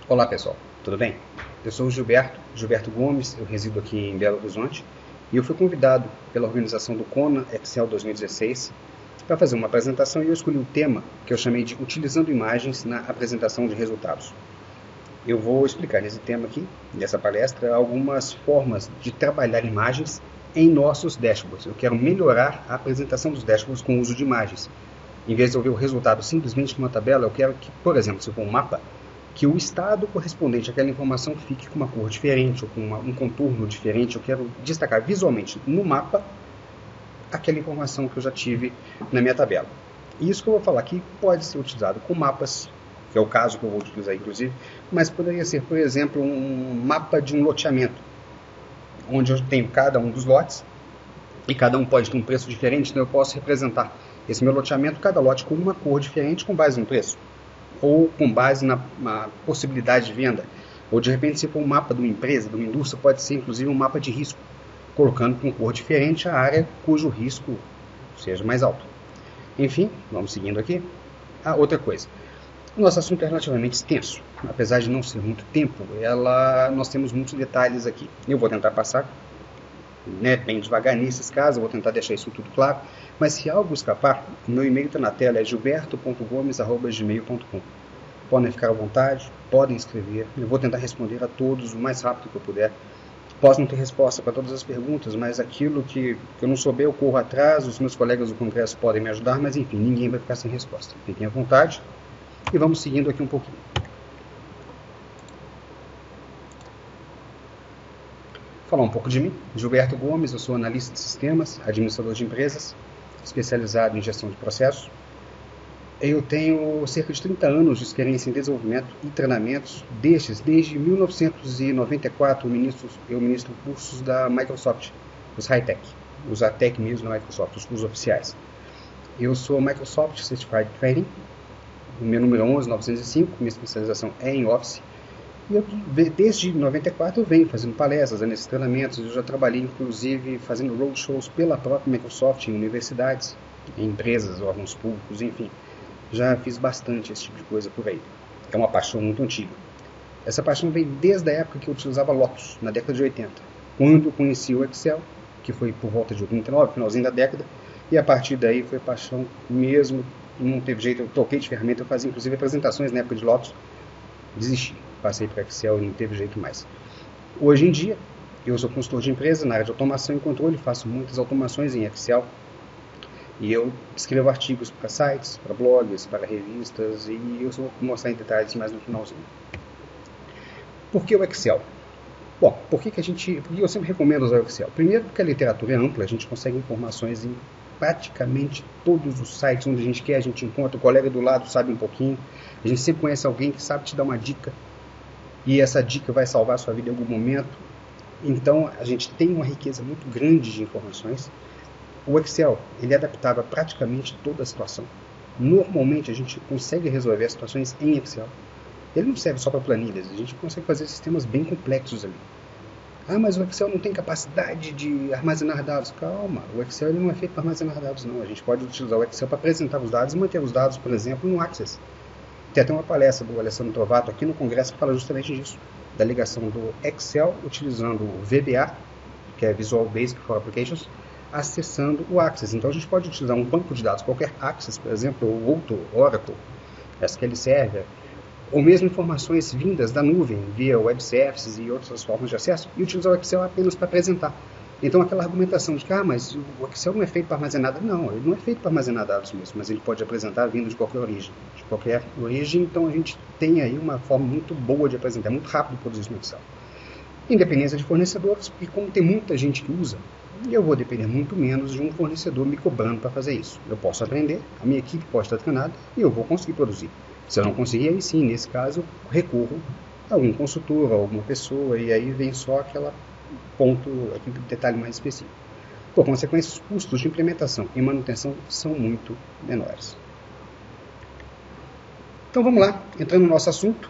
Olá pessoal, tudo bem? Eu sou o Gilberto Gomes, eu resido aqui em Belo Horizonte e eu fui convidado pela organização do Kona Excel 2016 para fazer uma apresentação e eu escolhi um tema que eu chamei de Utilizando Imagens na Apresentação de Resultados. Eu vou explicar nesse tema aqui, nessa palestra, algumas formas de trabalhar imagens em nossos dashboards. Eu quero melhorar a apresentação dos dashboards com o uso de imagens. Em vez de eu ver o resultado simplesmente numa tabela, eu quero que, por exemplo, se for um mapa, que o estado correspondente àquela informação fique com uma cor diferente ou com um contorno diferente. Eu quero destacar visualmente no mapa aquela informação que eu já tive na minha tabela. E isso que eu vou falar aqui pode ser utilizado com mapas, que é o caso que eu vou utilizar inclusive, mas poderia ser, por exemplo, um mapa de um loteamento, onde eu tenho cada um dos lotes, e cada um pode ter um preço diferente, então eu posso representar esse meu loteamento, cada lote com uma cor diferente com base no preço, ou com base na possibilidade de venda, ou de repente se for um mapa de uma empresa, de uma indústria, pode ser inclusive um mapa de risco, colocando com cor diferente a área cujo risco seja mais alto. Enfim, vamos seguindo aqui. Outra coisa, o nosso assunto é relativamente extenso, apesar de não ser muito tempo, nós temos muitos detalhes aqui. Eu vou tentar passar bem devagar nesses casos, eu vou tentar deixar isso tudo claro, mas se algo escapar, o meu e-mail está na tela, é gilberto.gomes@gmail.com. Podem ficar à vontade, podem escrever, eu vou tentar responder a todos o mais rápido que eu puder. Posso não ter resposta para todas as perguntas, mas aquilo que eu não souber eu corro atrás, os meus colegas do congresso podem me ajudar, mas enfim, ninguém vai ficar sem resposta. Fiquem à vontade e vamos seguindo aqui um pouquinho. Falar um pouco de mim. Gilberto Gomes, eu sou analista de sistemas, administrador de empresas, especializado em gestão de processos. Eu tenho cerca de 30 anos de experiência em desenvolvimento e treinamentos, desde 1994 eu ministro cursos da Microsoft, os high-tech, os ATEC mesmo da Microsoft, os cursos oficiais. Eu sou Microsoft Certified Training, o meu número é 11905, minha especialização é em Office. E desde 94 eu venho fazendo palestras, nesses treinamentos. Eu já trabalhei inclusive fazendo roadshows pela própria Microsoft em universidades, em empresas, órgãos públicos, enfim. Já fiz bastante esse tipo de coisa por aí. É uma paixão muito antiga. Essa paixão veio desde a época que eu utilizava Lotus, na década de 80. Quando eu conheci o Excel, que foi por volta de 89, finalzinho da década, e a partir daí foi paixão mesmo, não teve jeito, eu troquei de ferramenta, eu fazia inclusive apresentações na época de Lotus, desisti, passei para Excel e não teve jeito mais. Hoje em dia, eu sou consultor de empresa na área de automação e controle, faço muitas automações em Excel, e eu escrevo artigos para sites, para blogs, para revistas, e eu vou mostrar em detalhes mais no finalzinho. Por que o Excel? Bom, por que eu sempre recomendo usar o Excel? Primeiro porque a literatura é ampla, a gente consegue informações em praticamente todos os sites onde a gente quer, a gente encontra, o colega do lado sabe um pouquinho, a gente sempre conhece alguém que sabe te dar uma dica, e essa dica vai salvar a sua vida em algum momento. Então a gente tem uma riqueza muito grande de informações. O Excel, ele é adaptável a praticamente toda a situação. Normalmente a gente consegue resolver as situações em Excel. Ele não serve só para planilhas, a gente consegue fazer sistemas bem complexos ali. Mas o Excel não tem capacidade de armazenar dados. Calma, o Excel ele não é feito para armazenar dados, não. A gente pode utilizar o Excel para apresentar os dados e manter os dados, por exemplo, no Access. Tem até uma palestra do Alessandro Trovato aqui no congresso que fala justamente disso, da ligação do Excel utilizando o VBA, que é Visual Basic for Applications, acessando o Access. Então a gente pode utilizar um banco de dados, qualquer Access, por exemplo, ou outro, Oracle, SQL Server, ou mesmo informações vindas da nuvem, via web services e outras formas de acesso, e utilizar o Excel apenas para apresentar. Então aquela argumentação de que, mas o Excel não é feito para armazenar dados. Não, ele não é feito para armazenar dados mesmo, mas ele pode apresentar vindo de qualquer origem. Então a gente tem aí uma forma muito boa de apresentar, muito rápido de produzir no Excel. Independência de fornecedores, e como tem muita gente que usa, eu vou depender muito menos de um fornecedor me cobrando para fazer isso. Eu posso aprender, a minha equipe pode estar treinada e eu vou conseguir produzir. Se eu não conseguir, aí sim, nesse caso, recorro a algum consultor, a alguma pessoa, e aí vem só aquele detalhe mais específico. Por consequência, os custos de implementação e manutenção são muito menores. Então vamos lá, entrando no nosso assunto,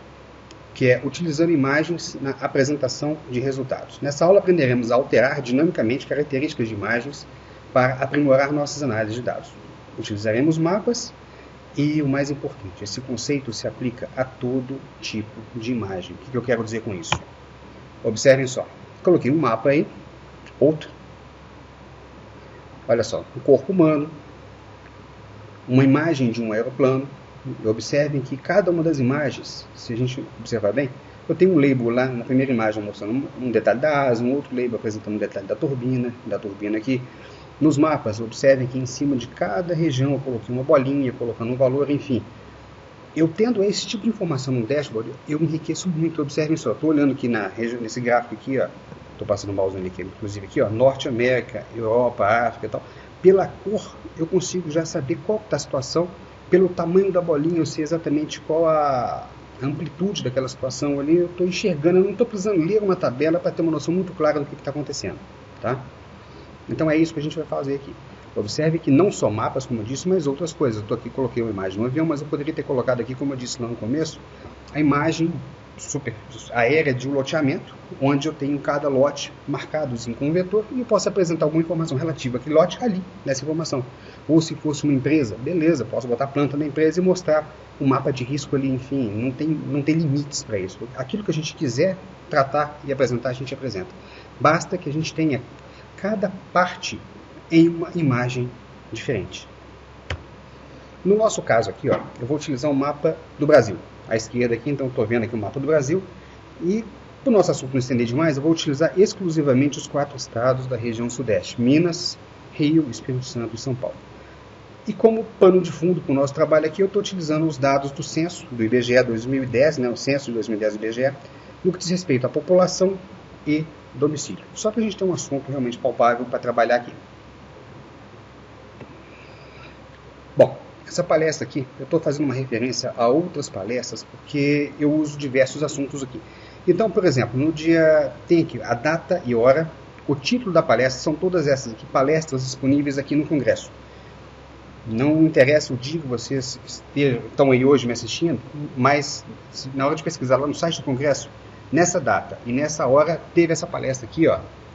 que é utilizando imagens na apresentação de resultados. Nessa aula aprenderemos a alterar dinamicamente características de imagens para aprimorar nossas análises de dados. Utilizaremos mapas E o mais importante, esse conceito se aplica a todo tipo de imagem. O que eu quero dizer com isso? Observem só. Coloquei um mapa aí, outro. Olha só, um corpo humano, uma imagem de um aeroplano. Observem que cada uma das imagens, se a gente observar bem, eu tenho um label lá na primeira imagem mostrando um detalhe da asa, um outro label apresentando um detalhe da turbina aqui. Nos mapas, observem que em cima de cada região eu coloquei uma bolinha, colocando um valor, enfim. Eu tendo esse tipo de informação no dashboard, eu enriqueço muito. Observem só, estou olhando aqui nesse gráfico aqui, estou passando o mouse aqui, inclusive aqui, Norte América, Europa, África e tal. Pela cor, eu consigo já saber qual está a situação. Pelo tamanho da bolinha, eu sei exatamente qual a amplitude daquela situação ali. Eu estou enxergando, eu não estou precisando ler uma tabela para ter uma noção muito clara do que está acontecendo, tá? Então é isso que a gente vai fazer aqui. Observe que não só mapas, como eu disse, mas outras coisas. Eu estou aqui, coloquei uma imagem no avião, mas eu poderia ter colocado aqui, como eu disse lá no começo, a imagem aérea de um loteamento, onde eu tenho cada lote marcados com um vetor e eu posso apresentar alguma informação relativa àquele lote ali, nessa informação. Ou se fosse uma empresa, beleza, posso botar a planta na empresa e mostrar um mapa de risco ali, enfim, não tem limites para isso. Aquilo que a gente quiser tratar e apresentar, a gente apresenta. Basta que a gente tenha cada parte em uma imagem diferente. No nosso caso aqui, eu vou utilizar um mapa do Brasil. À esquerda aqui, então estou vendo aqui o mapa do Brasil. E, para o nosso assunto não estender demais, eu vou utilizar exclusivamente os 4 estados da região sudeste. Minas, Rio, Espírito Santo e São Paulo. E como pano de fundo para o nosso trabalho aqui, eu estou utilizando os dados do censo, do IBGE 2010, o censo de 2010 do IBGE, no que diz respeito à população e domicílio. Só para a gente ter um assunto realmente palpável para trabalhar aqui. Bom, essa palestra aqui, eu estou fazendo uma referência a outras palestras, porque eu uso diversos assuntos aqui. Então, por exemplo, no dia, tem aqui a data e hora, o título da palestra, são todas essas aqui, palestras disponíveis aqui no Congresso. Não interessa o dia que vocês estão aí hoje me assistindo, mas na hora de pesquisar lá no site do Congresso, nessa data e nessa hora, teve essa palestra aqui,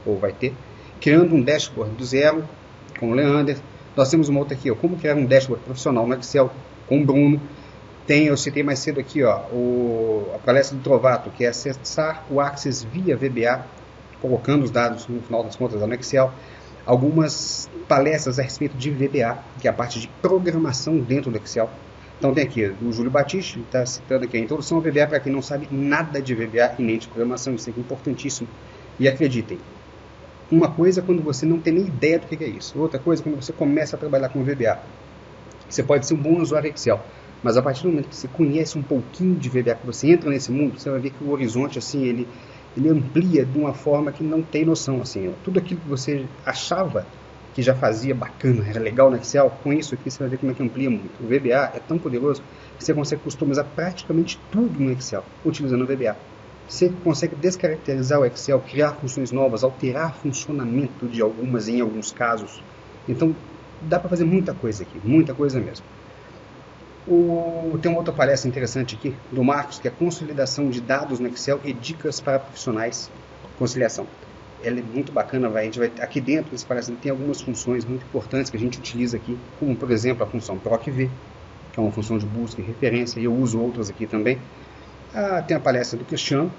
ou vai ter, criando um dashboard do zero, com o Leander. Nós temos uma outra aqui, como criar um dashboard profissional no Excel, com o Bruno. Eu citei mais cedo aqui, a palestra do Trovato, que é acessar o Access via VBA, colocando os dados, no final das contas, lá no Excel. Algumas palestras a respeito de VBA, que é a parte de programação dentro do Excel. Então tem aqui o Júlio Batista, está citando aqui a introdução ao VBA, para quem não sabe nada de VBA e nem de programação, isso é importantíssimo. E acreditem, uma coisa é quando você não tem nem ideia do que é isso. Outra coisa é quando você começa a trabalhar com VBA. Você pode ser um bom usuário Excel, mas a partir do momento que você conhece um pouquinho de VBA, que você entra nesse mundo, você vai ver que o horizonte assim, ele amplia de uma forma que não tem noção. Assim, tudo aquilo que você achava que já fazia bacana, era legal no Excel, com isso aqui você vai ver como é que amplia muito. O VBA é tão poderoso que você consegue customizar praticamente tudo no Excel, utilizando o VBA. Você consegue descaracterizar o Excel, criar funções novas, alterar funcionamento de algumas em alguns casos. Então, dá para fazer muita coisa aqui, muita coisa mesmo. Tem uma outra palestra interessante aqui, do Marcos, que é consolidação de dados no Excel e dicas para profissionais, conciliação. Ela é muito bacana, aqui dentro dessa palestra tem algumas funções muito importantes que a gente utiliza aqui, como por exemplo a função PROC-V, que é uma função de busca e referência, e eu uso outras aqui também. Tem a palestra do Cristiano,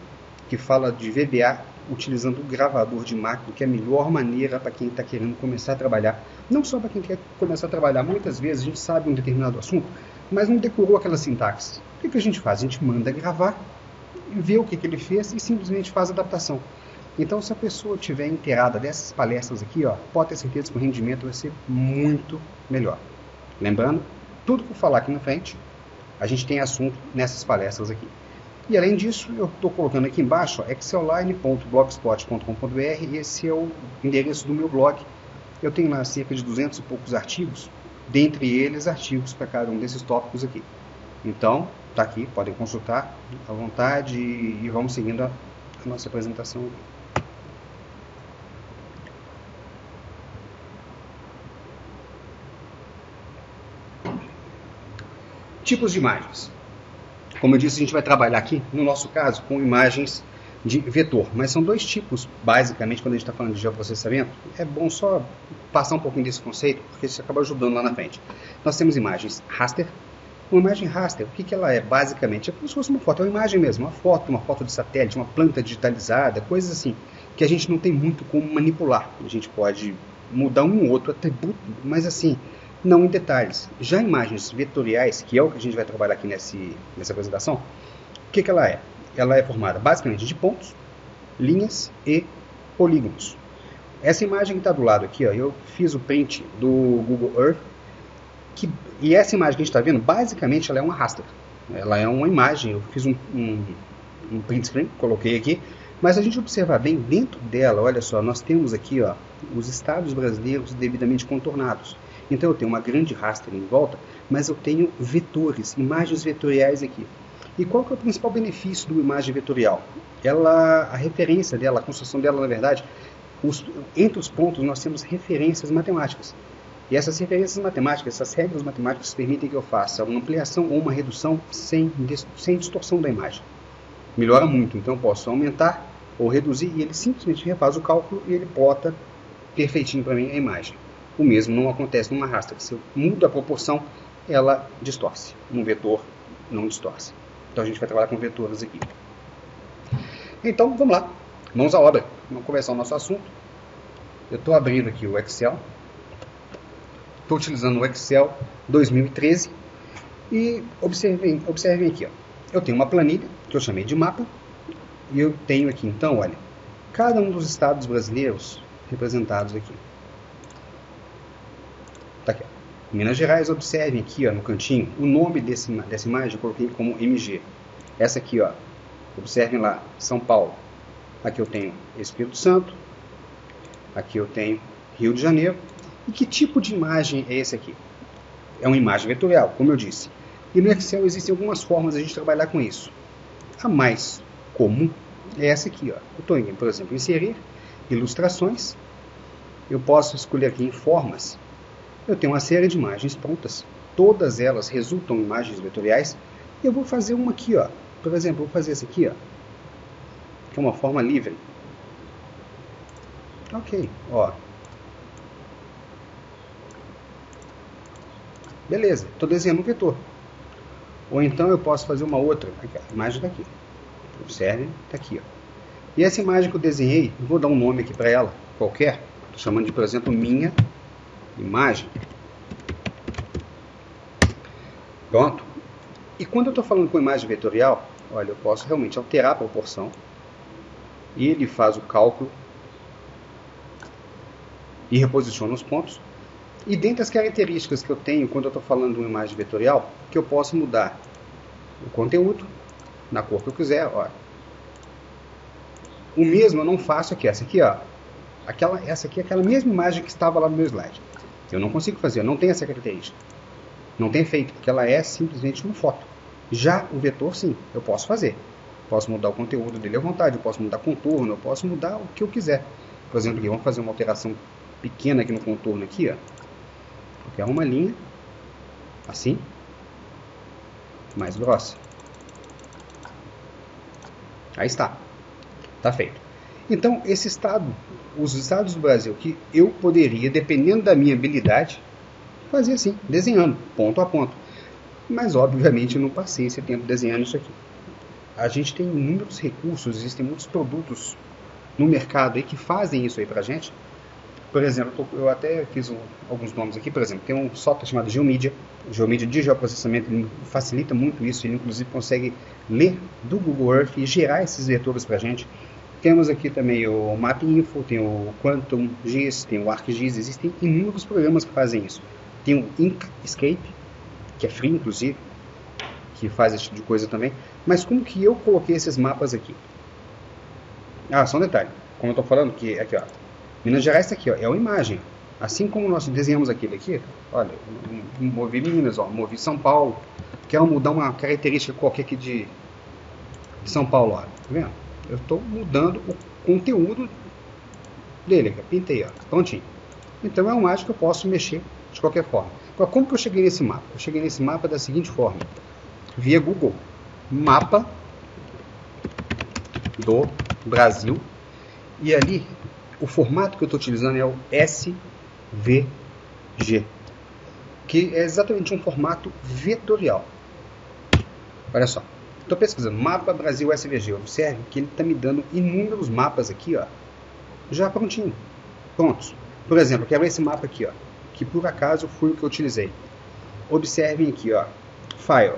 que fala de VBA utilizando o gravador de macro, que é a melhor maneira para quem está querendo começar a trabalhar. Não só para quem quer começar a trabalhar, muitas vezes a gente sabe um determinado assunto, mas não decorou aquela sintaxe. O que a gente faz? A gente manda gravar, vê o que ele fez e simplesmente faz a adaptação. Então, se a pessoa estiver inteirada dessas palestras aqui, pode ter certeza que o rendimento vai ser muito melhor. Lembrando, tudo que eu falar aqui na frente, a gente tem assunto nessas palestras aqui. E além disso, eu estou colocando aqui embaixo excelline.blogspot.com.br e esse é o endereço do meu blog. Eu tenho lá cerca de 200 e poucos artigos, dentre eles artigos para cada um desses tópicos aqui. Então, está aqui, podem consultar à vontade e vamos seguindo a nossa apresentação aqui. Tipos de imagens. Como eu disse, a gente vai trabalhar aqui, no nosso caso, com imagens de vetor. Mas são dois tipos, basicamente, quando a gente está falando de geoprocessamento. É bom só passar um pouquinho desse conceito, porque isso acaba ajudando lá na frente. Nós temos imagens raster, Uma imagem raster, o que ela é basicamente? É como se fosse uma foto, é uma imagem mesmo, uma foto de satélite, uma planta digitalizada, coisas assim, que a gente não tem muito como manipular. A gente pode mudar um ou outro atributo, mas assim, não em detalhes. Já imagens vetoriais, que é o que a gente vai trabalhar aqui nessa apresentação, o que ela é? Ela é formada basicamente de pontos, linhas e polígonos. Essa imagem que está do lado aqui, ó, eu fiz o print do Google Earth, e essa imagem que a gente está vendo, basicamente ela é uma raster. Ela é uma imagem, eu fiz um print screen, coloquei aqui, mas a gente observar bem dentro dela, olha só, nós temos aqui ó, os estados brasileiros devidamente contornados. Então eu tenho uma grande raster em volta, mas eu tenho vetores, imagens vetoriais aqui. E qual que é o principal benefício do imagem vetorial? A referência dela, a construção dela, na verdade, entre os pontos nós temos referências matemáticas. E essas referências matemáticas, essas regras matemáticas permitem que eu faça uma ampliação ou uma redução sem distorção da imagem. Melhora muito, então eu posso aumentar ou reduzir e ele simplesmente refaz o cálculo e ele plota perfeitinho para mim a imagem. O mesmo não acontece numa raster. Se eu mudo a proporção, ela distorce. Um vetor não distorce. Então a gente vai trabalhar com vetores aqui. Então vamos lá, mãos à obra. Vamos começar o nosso assunto. Eu estou abrindo aqui o Excel. Estou utilizando o Excel 2013 e observem aqui, ó. Eu tenho uma planilha que eu chamei de mapa e eu tenho aqui então, olha, cada um dos estados brasileiros representados aqui. Tá aqui, ó. Minas Gerais, observem aqui ó, no cantinho o nome dessa imagem eu coloquei como MG. Essa aqui, ó, observem lá, São Paulo. Aqui eu tenho Espírito Santo, aqui eu tenho Rio de Janeiro. E que tipo de imagem é esse aqui? É uma imagem vetorial, como eu disse. E no Excel existem algumas formas de a gente trabalhar com isso. A mais comum é essa aqui. Ó. Eu estou indo, por exemplo, inserir ilustrações. Eu posso escolher aqui em formas. Eu tenho uma série de imagens prontas. Todas elas resultam em imagens vetoriais. E eu vou fazer uma aqui. Ó. Por exemplo, eu vou fazer essa aqui. Ó, que é uma forma livre. Ok. Ó. Beleza, estou desenhando um vetor. Ou então eu posso fazer uma outra. Aqui, a imagem está aqui. Observe, está aqui. Ó. E essa imagem que eu desenhei, eu vou dar um nome aqui para ela, qualquer. Estou chamando de, por exemplo, minha imagem. Pronto. E quando eu estou falando com imagem vetorial, olha, eu posso realmente alterar a proporção. E ele faz o cálculo e reposiciona os pontos. E dentre as características que eu tenho quando eu estou falando de uma imagem vetorial, que eu posso mudar o conteúdo na cor que eu quiser. Ó. O mesmo eu não faço aqui. Essa aqui, ó, essa aqui é aquela mesma imagem que estava lá no meu slide. Eu não consigo fazer, eu não tenho essa característica. Não tem efeito, porque ela é simplesmente uma foto. Já o vetor, sim, eu posso fazer. Posso mudar o conteúdo dele à vontade, eu posso mudar contorno, eu posso mudar o que eu quiser. Por exemplo, aqui, vamos fazer uma alteração pequena aqui no contorno aqui, ó. Porque é uma linha assim, mais grossa. Aí está. Está feito. Então, esse estado, os estados do Brasil que eu poderia, dependendo da minha habilidade, fazer assim, desenhando, ponto a ponto. Mas, obviamente, eu não passei esse tempo desenhando isso aqui. A gente tem inúmeros recursos, existem muitos produtos no mercado aí que fazem isso aí pra gente. Por exemplo, eu até fiz alguns nomes aqui, por exemplo, tem um software chamado GeoMedia. GeoMedia de geoprocessamento, ele facilita muito isso, ele inclusive consegue ler do Google Earth e gerar esses vetores para a gente. Temos aqui também o MapInfo, tem o QuantumGIS, tem o ArcGIS, existem inúmeros programas que fazem isso. Tem o Inkscape, que é free inclusive, que faz esse tipo de coisa também. Mas como que eu coloquei esses mapas aqui? Ah, só um detalhe, como eu estou falando, que aqui ó, Minas Gerais está aqui, ó, é uma imagem. Assim como nós desenhamos aquele aqui, olha, movi Minas, ó, movi São Paulo. Quero mudar uma característica qualquer aqui de São Paulo, ó, tá vendo? Eu estou mudando o conteúdo dele aqui, pintei, ó, prontinho. Então é uma imagem que eu posso mexer de qualquer forma. Agora, como que eu cheguei nesse mapa? Eu cheguei nesse mapa da seguinte forma, via Google, mapa do Brasil, e ali o formato que eu estou utilizando é o SVG, que é exatamente um formato vetorial. Olha só, estou pesquisando mapa Brasil SVG. Observe que ele está me dando inúmeros mapas aqui, ó, já prontinho, prontos. Por exemplo, eu quero esse mapa aqui, ó, que por acaso foi o que eu utilizei. Observem aqui, ó, File,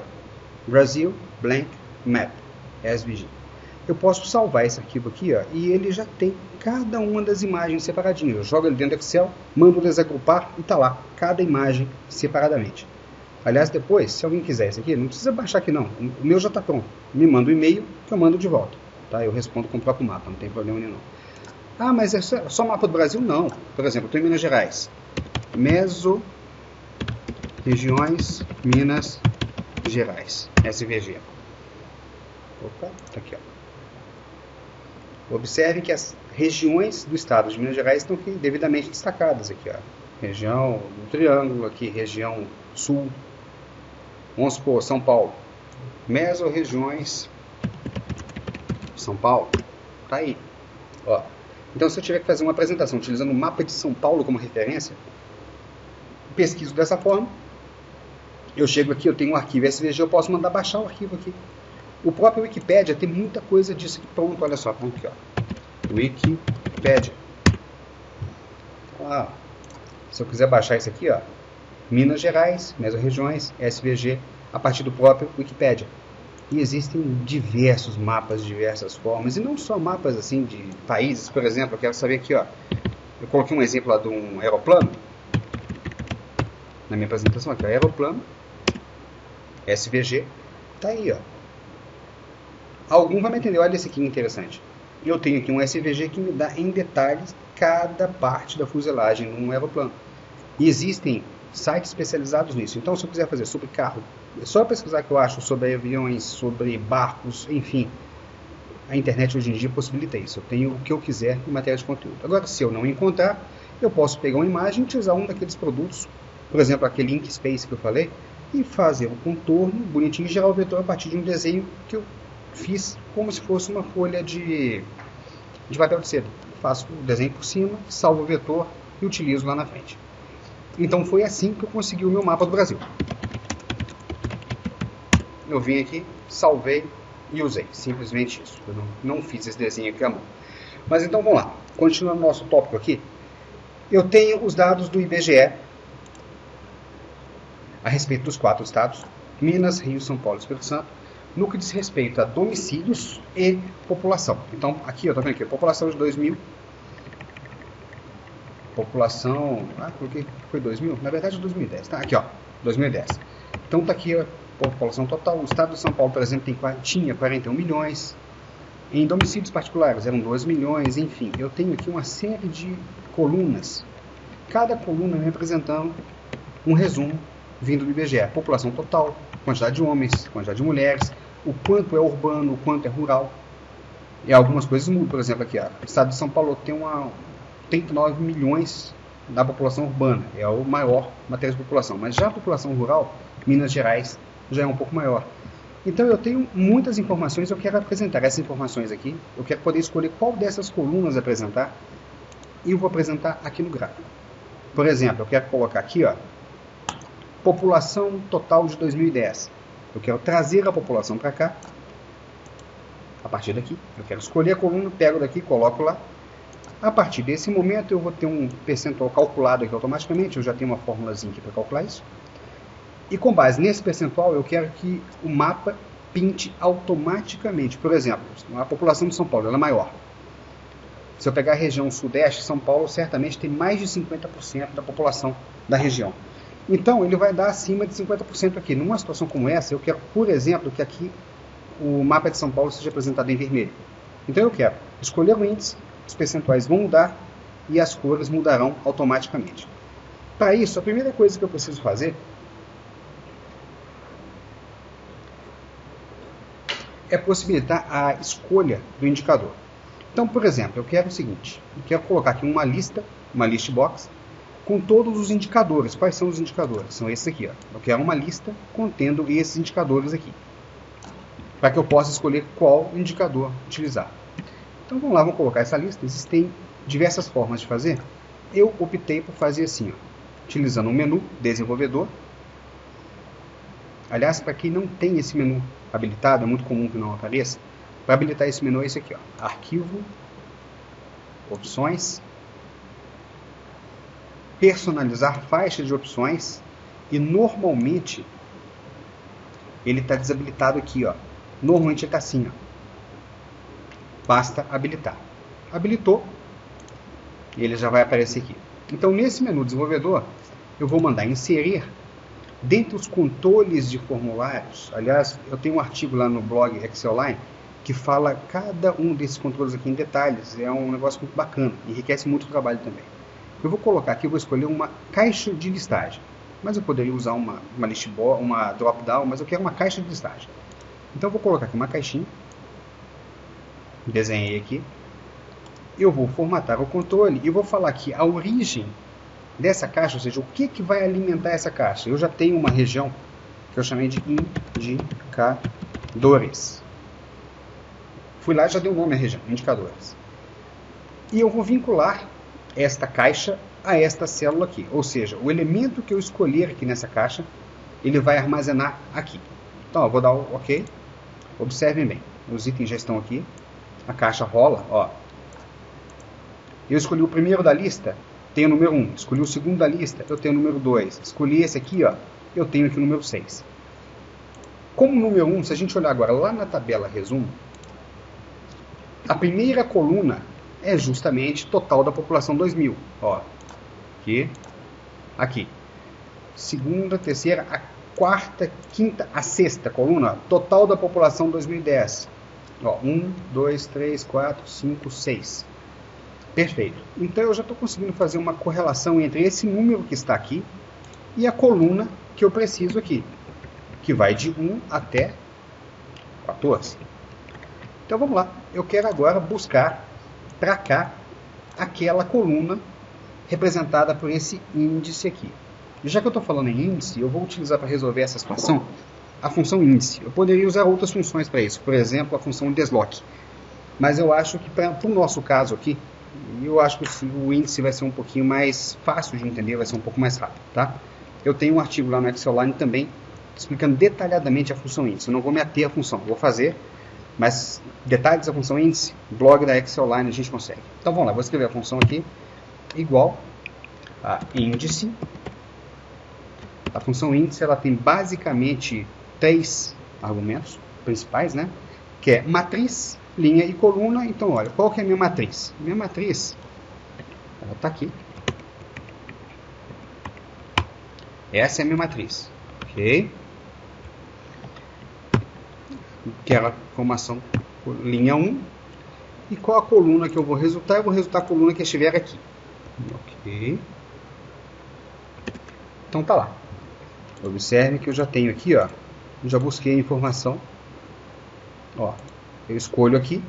Brasil, Blank, Map, SVG. Eu posso salvar esse arquivo aqui, ó, e ele já tem cada uma das imagens separadinhas. Eu jogo ele dentro do Excel, mando desagrupar e tá lá, cada imagem separadamente. Aliás, depois, se alguém quiser esse aqui, não precisa baixar aqui não, o meu já está pronto. Me manda um e-mail que eu mando de volta, tá? Eu respondo com o próprio mapa, não tem problema nenhum. Ah, mas é só mapa do Brasil? Não. Por exemplo, eu estou em Minas Gerais. Regiões Minas Gerais, SVG. Opa, tá aqui, ó. Observe que as regiões do estado de Minas Gerais estão aqui devidamente destacadas aqui, ó. Região do Triângulo, aqui região sul. Vamos supor, São Paulo. Mesorregiões São Paulo. Tá aí. Ó. Então, se eu tiver que fazer uma apresentação utilizando o mapa de São Paulo como referência, pesquiso dessa forma. Eu chego aqui, eu tenho um arquivo SVG, eu posso mandar baixar o arquivo aqui. O próprio Wikipedia tem muita coisa disso aqui pronto, olha só, pronto aqui, ó. Wikipedia. Ah, se eu quiser baixar isso aqui, ó, Minas Gerais, Mesorregiões, SVG, a partir do próprio Wikipedia. E existem diversos mapas de diversas formas, e não só mapas assim de países, por exemplo, eu quero saber aqui, ó, eu coloquei um exemplo lá de um aeroplano, na minha apresentação aqui, ó, aeroplano, SVG, tá aí, ó. Algum vai me entender, olha esse aqui interessante. Eu tenho aqui um SVG que me dá em detalhes cada parte da fuselagem num aeroplano. E existem sites especializados nisso. Então, se eu quiser fazer sobre carro, é só pesquisar que eu acho sobre aviões, sobre barcos, enfim. A internet hoje em dia possibilita isso. Eu tenho o que eu quiser em matéria de conteúdo. Agora, se eu não encontrar, eu posso pegar uma imagem e utilizar um daqueles produtos, por exemplo, aquele Inkscape que eu falei, e fazer um contorno bonitinho e gerar o vetor a partir de um desenho que eu fiz como se fosse uma folha de papel de seda. Faço o desenho por cima, salvo o vetor e utilizo lá na frente. Então foi assim que eu consegui o meu mapa do Brasil. Eu vim aqui, salvei e usei. Simplesmente isso. Eu não fiz esse desenho aqui à mão. Mas então vamos lá. Continuando o nosso tópico aqui. Eu tenho os dados do IBGE a respeito dos 4 estados. Minas, Rio, São Paulo e Espírito Santo. No que diz respeito a domicílios e população. Então, aqui, eu tô vendo aqui, população de 2000. População, porque foi 2000? Na verdade, 2010. Tá, aqui, ó, 2010. Então, tá aqui a população total. O estado de São Paulo, por exemplo, tinha 41 milhões. Em domicílios particulares, eram 12 milhões. Enfim, eu tenho aqui uma série de colunas. Cada coluna representando um resumo vindo do IBGE. População total, quantidade de homens, quantidade de mulheres, o quanto é urbano, o quanto é rural. E algumas coisas mudam. Por exemplo, aqui, ó, o estado de São Paulo tem 39 milhões da população urbana. É o maior matéria de população. Mas já a população rural, Minas Gerais, já é um pouco maior. Então eu tenho muitas informações, eu quero apresentar essas informações aqui. Eu quero poder escolher qual dessas colunas apresentar. E eu vou apresentar aqui no gráfico. Por exemplo, eu quero colocar aqui, ó, população total de 2010. Eu quero trazer a população para cá. A partir daqui. Eu quero escolher a coluna, pego daqui, coloco lá. A partir desse momento eu vou ter um percentual calculado aqui automaticamente. Eu já tenho uma formulazinha aqui para calcular isso. E com base nesse percentual eu quero que o mapa pinte automaticamente. Por exemplo, a população de São Paulo ela é maior. Se eu pegar a região sudeste, São Paulo certamente tem mais de 50% da população da região. Então, ele vai dar acima de 50% aqui. Numa situação como essa, eu quero, por exemplo, que aqui o mapa de São Paulo seja apresentado em vermelho. Então, eu quero escolher o índice, os percentuais vão mudar e as cores mudarão automaticamente. Para isso, a primeira coisa que eu preciso fazer é possibilitar a escolha do indicador. Então, por exemplo, eu quero o seguinte, eu quero colocar aqui uma list box, com todos os indicadores. Quais são os indicadores? São esses aqui, ó. Eu quero uma lista contendo esses indicadores aqui, para que eu possa escolher qual indicador utilizar. Então vamos lá, vamos colocar essa lista. Existem diversas formas de fazer. Eu optei por fazer assim, ó, utilizando o menu desenvolvedor. Aliás, para quem não tem esse menu habilitado, é muito comum que não apareça. Para habilitar esse menu é esse aqui, ó. Arquivo, opções, personalizar faixa de opções, e normalmente ele está desabilitado aqui, ó. Normalmente ele está assim, ó. Basta habilitar. Habilitou, ele já vai aparecer aqui. Então, nesse menu desenvolvedor, eu vou mandar inserir. Dentre os controles de formulários, aliás, eu tenho um artigo lá no blog Exceline que fala cada um desses controles aqui em detalhes. É um negócio muito bacana, enriquece muito o trabalho também. Eu vou colocar aqui, eu vou escolher uma caixa de listagem. Mas eu poderia usar uma drop-down, mas eu quero uma caixa de listagem. Então eu vou colocar aqui uma caixinha. Desenhei aqui. Eu vou formatar o controle e vou falar aqui a origem dessa caixa, ou seja, o que vai alimentar essa caixa. Eu já tenho uma região que eu chamei de indicadores. Fui lá e já dei o nome à região, indicadores. E eu vou vincular esta caixa a esta célula aqui. Ou seja, o elemento que eu escolher aqui nessa caixa, ele vai armazenar aqui. Então, eu vou dar o OK. Observem bem, os itens já estão aqui. A caixa rola, ó. Eu escolhi o primeiro da lista, tenho o número 1. Escolhi o segundo da lista, eu tenho o número 2. Escolhi esse aqui, ó, eu tenho aqui o número 6. Como número 1, se a gente olhar agora lá na tabela resumo, a primeira coluna é justamente total da população 2000. Ó, aqui. Segunda, terceira, a quarta, quinta, a sexta coluna, ó, total da população 2010. Ó, 1, 2, 3, 4, 5, 6. Perfeito. Então eu já estou conseguindo fazer uma correlação entre esse número que está aqui e a coluna que eu preciso aqui, que vai de 1 até 14. Então vamos lá. Eu quero agora buscar para cá aquela coluna representada por esse índice aqui. E já que eu estou falando em índice, eu vou utilizar para resolver essa situação a função índice. Eu poderia usar outras funções para isso, por exemplo, a função desloque. Mas eu acho que para o nosso caso aqui, eu acho que o índice vai ser um pouquinho mais fácil de entender, vai ser um pouco mais rápido, tá? Eu tenho um artigo lá no Exceline também, explicando detalhadamente a função índice. Eu não vou me ater à função, vou fazer, mas detalhes da função índice, blog da Exceline a gente consegue. Então vamos lá, vou escrever a função aqui, igual a índice. A função índice, ela tem basicamente 3 argumentos principais, né? Que é matriz, linha e coluna. Então, olha, qual que é a minha matriz? Minha matriz, ela está aqui. Essa é a minha matriz, ok? Quero a formação linha 1. E qual a coluna que eu vou resultar? Eu vou resultar a coluna que estiver aqui. Ok. Então tá lá. Observe que eu já tenho aqui, ó. Já busquei a informação. Ó. Eu escolho aqui.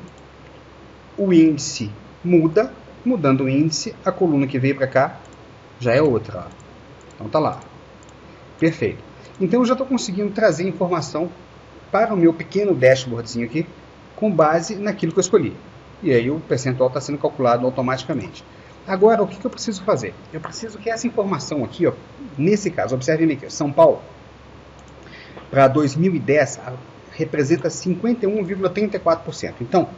O índice muda. Mudando o índice, a coluna que veio para cá já é outra. Ó. Então tá lá. Perfeito. Então eu já estou conseguindo trazer informação para o meu pequeno dashboardzinho aqui, com base naquilo que eu escolhi. E aí o percentual está sendo calculado automaticamente. Agora, o que eu preciso fazer? Eu preciso que essa informação aqui, ó, nesse caso, observem aqui, São Paulo, para 2010, representa 51,34%. Então,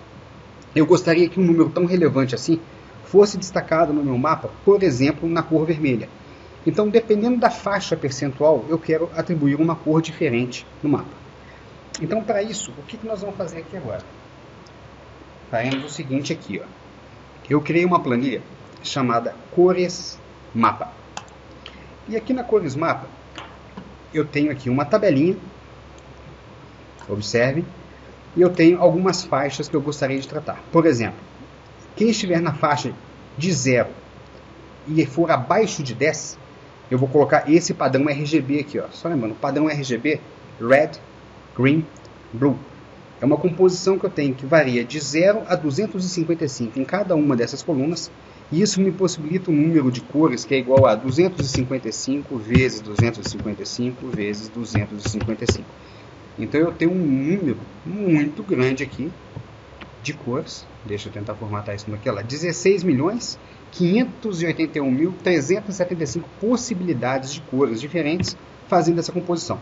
eu gostaria que um número tão relevante assim fosse destacado no meu mapa, por exemplo, na cor vermelha. Então, dependendo da faixa percentual, eu quero atribuir uma cor diferente no mapa. Então, para isso, o que nós vamos fazer aqui agora? Faremos o seguinte aqui, ó. Eu criei uma planilha chamada Cores Mapa. E aqui na Cores Mapa, eu tenho aqui uma tabelinha, observe, e eu tenho algumas faixas que eu gostaria de tratar. Por exemplo, quem estiver na faixa de 0 e for abaixo de 10, eu vou colocar esse padrão RGB aqui, ó. Só lembrando, o padrão RGB, Red, Green, Blue. É uma composição que eu tenho que varia de 0 a 255 em cada uma dessas colunas. E isso me possibilita um número de cores que é igual a 255 vezes 255 vezes 255. Então eu tenho um número muito grande aqui de cores. Deixa eu tentar formatar isso aqui, ó. 16.581.375 possibilidades de cores diferentes fazendo essa composição.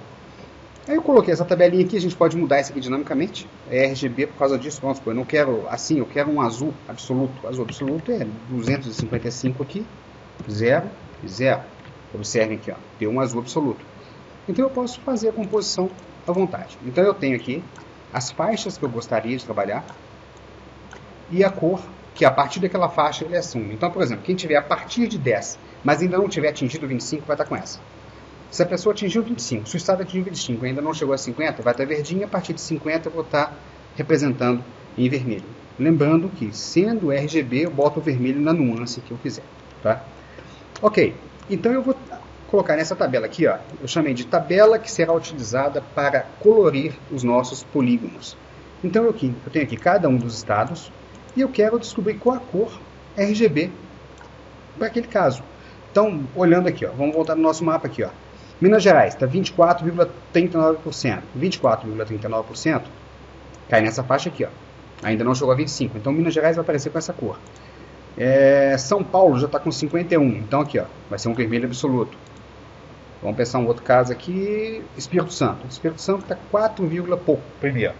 Aí eu coloquei essa tabelinha aqui, a gente pode mudar isso aqui dinamicamente. É RGB por causa disso, vamos supor, eu não quero assim, eu quero um azul absoluto. Azul absoluto é 255 aqui, 0 e 0. Observem aqui, ó, deu um azul absoluto. Então eu posso fazer a composição à vontade. Então eu tenho aqui as faixas que eu gostaria de trabalhar e a cor, que a partir daquela faixa ele assume. Então, por exemplo, quem tiver a partir de 10, mas ainda não tiver atingido 25, vai estar com essa. Se a pessoa atingiu 25, se o estado atingiu 25 e ainda não chegou a 50, vai estar verdinha. A partir de 50 eu vou estar representando em vermelho. Lembrando que, sendo RGB, eu boto o vermelho na nuance que eu quiser. Tá? Ok, então eu vou colocar nessa tabela aqui, ó, eu chamei de tabela que será utilizada para colorir os nossos polígonos. Então eu tenho aqui cada um dos estados e eu quero descobrir qual a cor RGB para aquele caso. Então, olhando aqui, ó, vamos voltar no nosso mapa aqui, ó. Minas Gerais está 24,39%. 24,39% cai nessa faixa aqui, ó. Ainda não chegou a 25%. Então Minas Gerais vai aparecer com essa cor. São Paulo já está com 51%. Então aqui, ó, vai ser um vermelho absoluto. Vamos pensar um outro caso aqui. Espírito Santo. Espírito Santo está 4, pouco. Primeiro.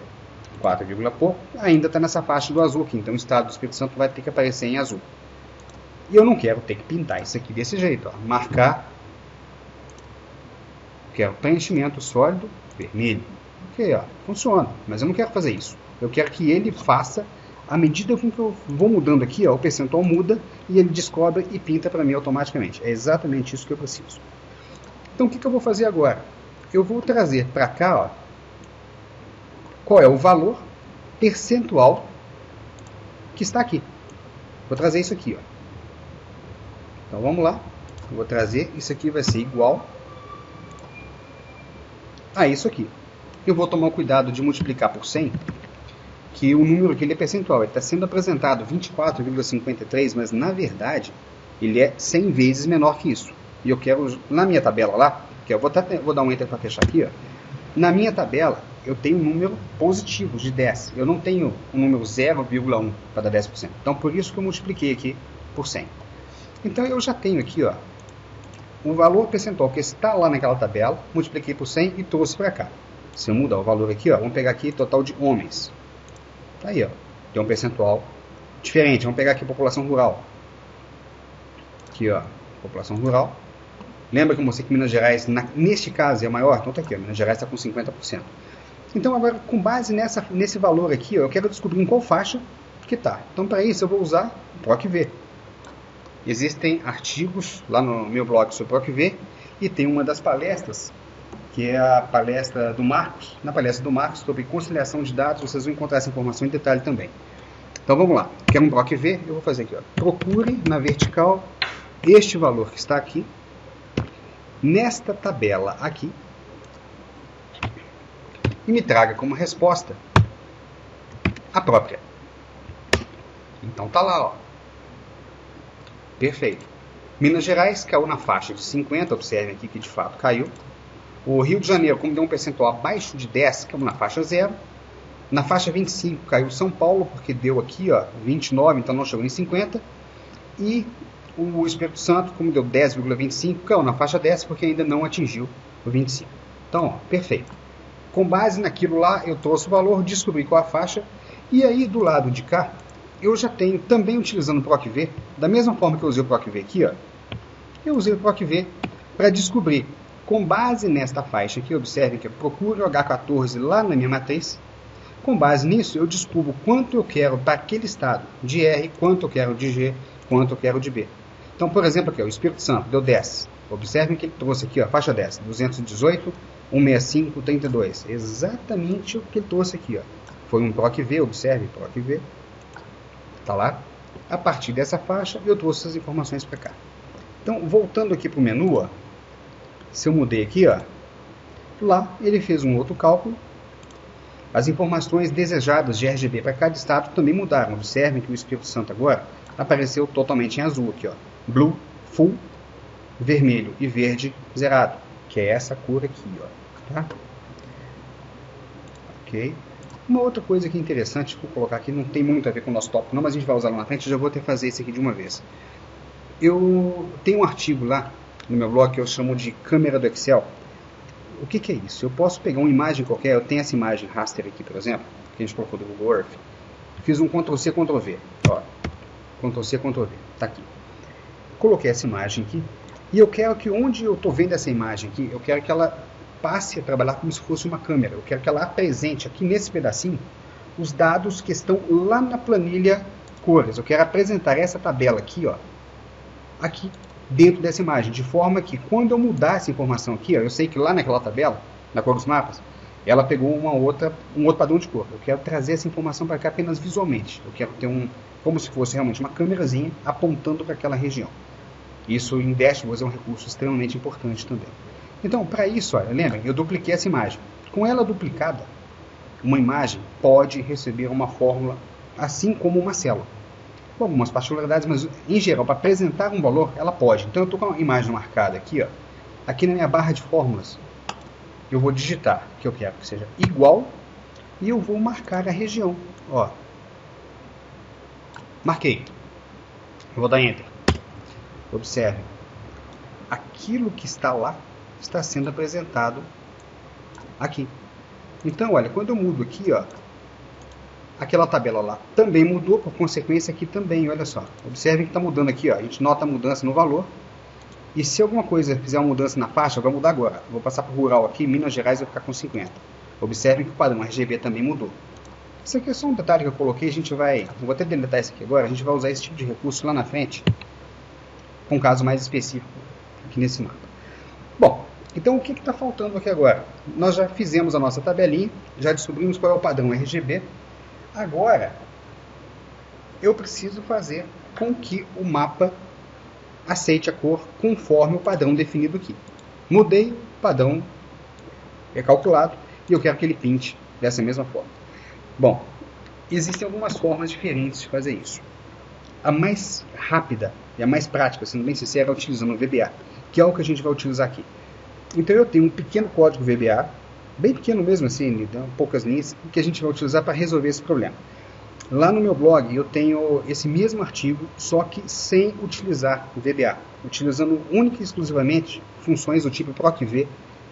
4, pouco. Ainda está nessa faixa do azul aqui. Então o estado do Espírito Santo vai ter que aparecer em azul. E eu não quero ter que pintar isso aqui desse jeito, ó. Marcar. Quero preenchimento sólido, vermelho. Ok, ó, funciona, mas eu não quero fazer isso. Eu quero que ele faça, à medida que eu vou mudando aqui, ó, o percentual muda e ele descobre e pinta para mim automaticamente. É exatamente isso que eu preciso. Então o que eu vou fazer agora? Eu vou trazer para cá, ó, qual é o valor percentual que está aqui. Vou trazer isso aqui, ó. Então vamos lá. Eu vou trazer, isso aqui vai ser igual a isso aqui. Eu vou tomar o cuidado de multiplicar por 100, que o número aqui ele é percentual. Ele está sendo apresentado 24,53, mas na verdade ele é 100 vezes menor que isso. E eu quero, na minha tabela lá, que eu vou dar um enter para fechar aqui, ó. Na minha tabela eu tenho um número positivo de 10. Eu não tenho um número 0,1 para dar 10%. Então por isso que eu multipliquei aqui por 100. Então eu já tenho aqui, ó, o valor percentual que está lá naquela tabela, multipliquei por 100 e trouxe para cá. Se eu mudar o valor aqui, ó, vamos pegar aqui total de homens. Tá aí, ó, tem um percentual diferente. Vamos pegar aqui a população rural. Aqui, ó, população rural. Lembra que eu mostrei que Minas Gerais, neste caso, é maior? Então tá aqui, ó, Minas Gerais está com 50%. Então agora, com base nesse valor aqui, ó, eu quero descobrir em qual faixa que está. Então para isso eu vou usar o PROC-V. Existem artigos lá no meu blog sobre PROC-V e tem uma das palestras, que é a palestra do Marcos. Na palestra do Marcos sobre conciliação de dados, vocês vão encontrar essa informação em detalhe também. Então vamos lá. Quero um PROC-V, eu vou fazer aqui, ó. Procure na vertical este valor que está aqui, nesta tabela aqui, e me traga como resposta a própria. Então tá lá, ó. Perfeito. Minas Gerais caiu na faixa de 50, observem aqui que de fato caiu. O Rio de Janeiro, como deu um percentual abaixo de 10, caiu na faixa 0. Na faixa 25 caiu São Paulo, porque deu aqui, ó, 29, então não chegou em 50. E o Espírito Santo, como deu 10,25, caiu na faixa 10, porque ainda não atingiu o 25. Então, ó, perfeito. Com base naquilo lá, eu trouxe o valor, descobri qual a faixa, e aí do lado de cá, eu já tenho, também utilizando o PROC-V, da mesma forma que eu usei o PROC-V aqui, ó, eu usei o PROC-V para descobrir, com base nesta faixa aqui, observe que eu procuro o H14 lá na minha matriz, com base nisso eu descubro quanto eu quero para aquele estado de R, quanto eu quero de G, quanto eu quero de B. Então, por exemplo, aqui, ó, o Espírito Santo deu 10. Observem que ele trouxe aqui, ó, faixa 10, 218, 165, 32. Exatamente o que ele trouxe aqui, ó. Foi um PROC-V, observe, PROC-V. Tá lá. A partir dessa faixa, eu trouxe essas informações para cá. Então, voltando aqui para o menu, ó, se eu mudei aqui, ó, lá ele fez um outro cálculo. As informações desejadas de RGB para cada estado também mudaram. Observem que o Espírito Santo agora apareceu totalmente em azul aqui, ó. Blue, full, vermelho e verde zerado, que é essa cor aqui, ó. Tá? Ok. Uma outra coisa que é interessante que eu vou colocar aqui, não tem muito a ver com o nosso tópico não, mas a gente vai usar lá na frente, eu já vou ter que fazer isso aqui de uma vez. Eu tenho um artigo lá no meu blog que eu chamo de câmera do Excel, o que é isso? Eu posso pegar uma imagem qualquer, eu tenho essa imagem raster aqui, por exemplo, que a gente colocou do Google Earth. Fiz um Ctrl+C, Ctrl+V. Ó, Ctrl+C, Ctrl+V. Tá aqui. Coloquei essa imagem aqui. E eu quero que onde eu estou vendo essa imagem aqui, eu quero que ela passe a trabalhar como se fosse uma câmera. Eu quero que ela apresente aqui nesse pedacinho os dados que estão lá na planilha cores. Eu quero apresentar essa tabela aqui, ó, aqui dentro dessa imagem, de forma que quando eu mudar essa informação aqui, ó, eu sei que lá naquela tabela, na cor dos mapas, ela pegou um outro padrão de cor. Eu quero trazer essa informação para cá apenas visualmente. Eu quero ter como se fosse realmente uma câmerazinha apontando para aquela região. Isso em dashboards é um recurso extremamente importante também. Então, para isso, olha, lembrem, eu dupliquei essa imagem. Com ela duplicada, uma imagem pode receber uma fórmula assim como uma célula. Com algumas particularidades, mas em geral, para apresentar um valor, ela pode. Então eu estou com a imagem marcada aqui, ó, aqui na minha barra de fórmulas. Eu vou digitar que eu quero que seja igual e eu vou marcar a região. Ó, marquei. Eu vou dar Enter. Observe. Aquilo que está lá está sendo apresentado aqui. Então, olha, quando eu mudo aqui, ó, aquela tabela lá também mudou, por consequência aqui também, olha só. Observe que está mudando aqui, ó, a gente nota a mudança no valor. E se alguma coisa fizer uma mudança na faixa, vai mudar agora. Vou passar para o rural aqui, Minas Gerais vai ficar com 50. Observe que o padrão RGB também mudou. Isso aqui é só um detalhe que eu coloquei, a gente vai, vou até deletar isso aqui agora, a gente vai usar esse tipo de recurso lá na frente, com um caso mais específico aqui nesse mapa. Bom, então o que está faltando aqui agora? Nós já fizemos a nossa tabelinha, já descobrimos qual é o padrão RGB. Agora, eu preciso fazer com que o mapa aceite a cor conforme o padrão definido aqui. Mudei, o padrão é calculado e eu quero que ele pinte dessa mesma forma. Bom, existem algumas formas diferentes de fazer isso. A mais rápida e a mais prática, sendo bem sincero, é utilizando o VBA, que é o que a gente vai utilizar aqui. Então eu tenho um pequeno código VBA, bem pequeno mesmo assim, poucas linhas, que a gente vai utilizar para resolver esse problema. Lá no meu blog eu tenho esse mesmo artigo, só que sem utilizar o VBA, utilizando única e exclusivamente funções do tipo PROC-V